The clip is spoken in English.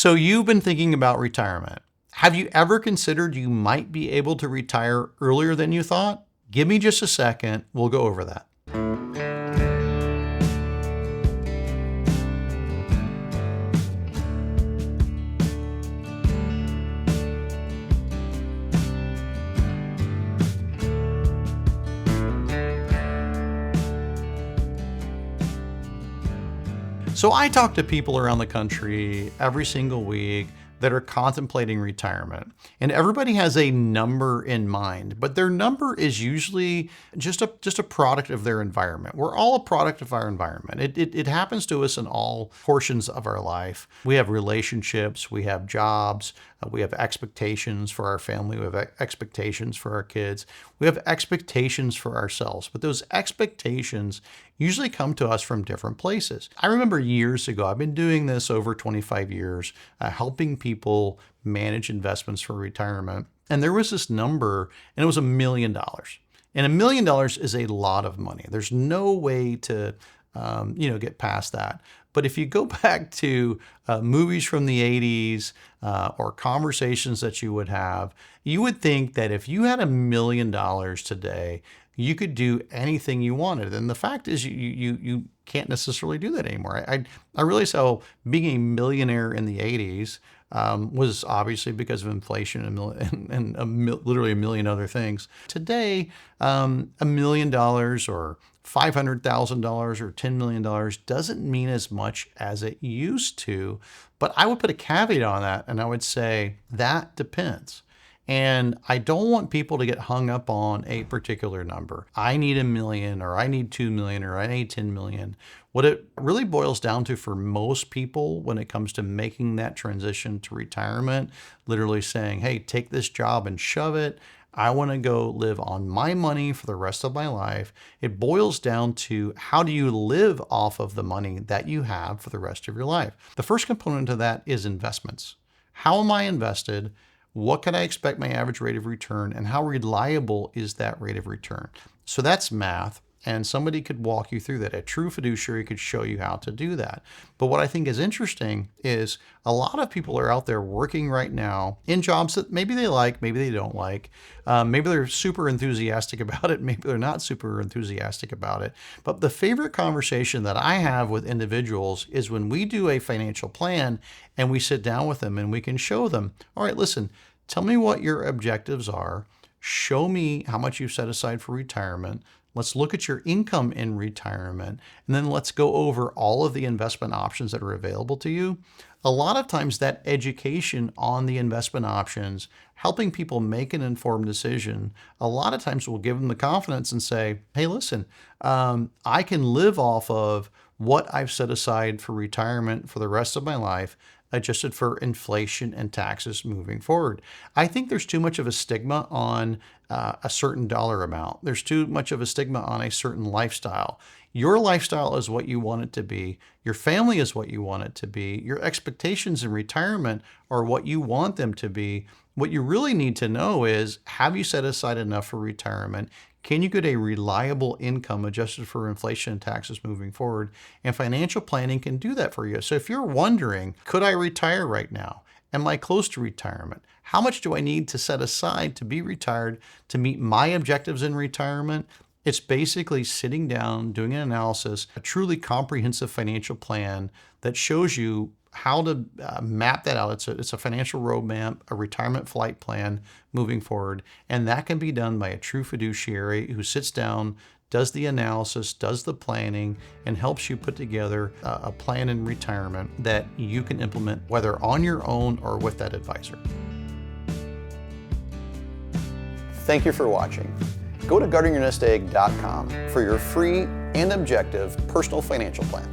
So you've been thinking about retirement. Have you ever considered you might be able to retire earlier than you thought? Give me just a second. We'll go over that. So I talk to people around the country every single week that are contemplating retirement. And everybody has a number in mind, but their number is usually just a product of their environment. We're all a product of our environment. It happens to us in all portions of our life. We have relationships, we have jobs, we have expectations for our family, we have expectations for our kids, we have expectations for ourselves, but those expectations usually come to us from different places. I remember years ago, I've been doing this over 25 years, helping people manage investments for retirement. And there was this number, and it was $1 million. And $1 million is a lot of money. There's no way to get past that. But if you go back to movies from the 80s or conversations that you would have, you would think that if you had $1 million today, you could do anything you wanted. And the fact is you can't necessarily do that anymore. I realize how being a millionaire in the 80s was obviously because of inflation and literally a million other things. Today, $1 million or $500,000 or $10 million doesn't mean as much as it used to. But I would put a caveat on that, and I would say that depends. And I don't want people to get hung up on a particular number. I need $1 million, or I need $2 million, or I need $10 million. What it really boils down to for most people when it comes to making that transition to retirement, literally saying, hey, take this job and shove it. I want to go live on my money for the rest of my life. It boils down to how do you live off of the money that you have for the rest of your life? The first component of that is investments. How am I invested? What can I expect my average rate of return, and how reliable is that rate of return? So that's math, and somebody could walk you through that. A true fiduciary could show you how to do that. But what I think is interesting is a lot of people are out there working right now in jobs that maybe they like, maybe they don't like. Maybe they're super enthusiastic about it, maybe they're not super enthusiastic about it. But the favorite conversation that I have with individuals is when we do a financial plan and we sit down with them and we can show them, all right, listen, tell me what your objectives are. Show me how much you've set aside for retirement. Let's look at your income in retirement, and then let's go over all of the investment options that are available to you. A lot of times that education on the investment options, helping people make an informed decision, a lot of times will give them the confidence and say, hey, listen, I can live off of what I've set aside for retirement for the rest of my life, adjusted for inflation and taxes moving forward. I think there's too much of a stigma on a certain dollar amount. There's too much of a stigma on a certain lifestyle. Your lifestyle is what you want it to be. Your family is what you want it to be. Your expectations in retirement are what you want them to be. What you really need to know is, have you set aside enough for retirement? Can you get a reliable income adjusted for inflation and taxes moving forward? And financial planning can do that for you. So if you're wondering, could I retire right now? Am I close to retirement? How much do I need to set aside to be retired to meet my objectives in retirement? It's basically sitting down, doing an analysis, a truly comprehensive financial plan that shows you how to map that out. It's a financial roadmap, a retirement flight plan moving forward. And that can be done by a true fiduciary who sits down, does the analysis, does the planning, and helps you put together a plan in retirement that you can implement, whether on your own or with that advisor. Thank you for watching. Go to guardingyournestegg.com for your free and objective personal financial plan.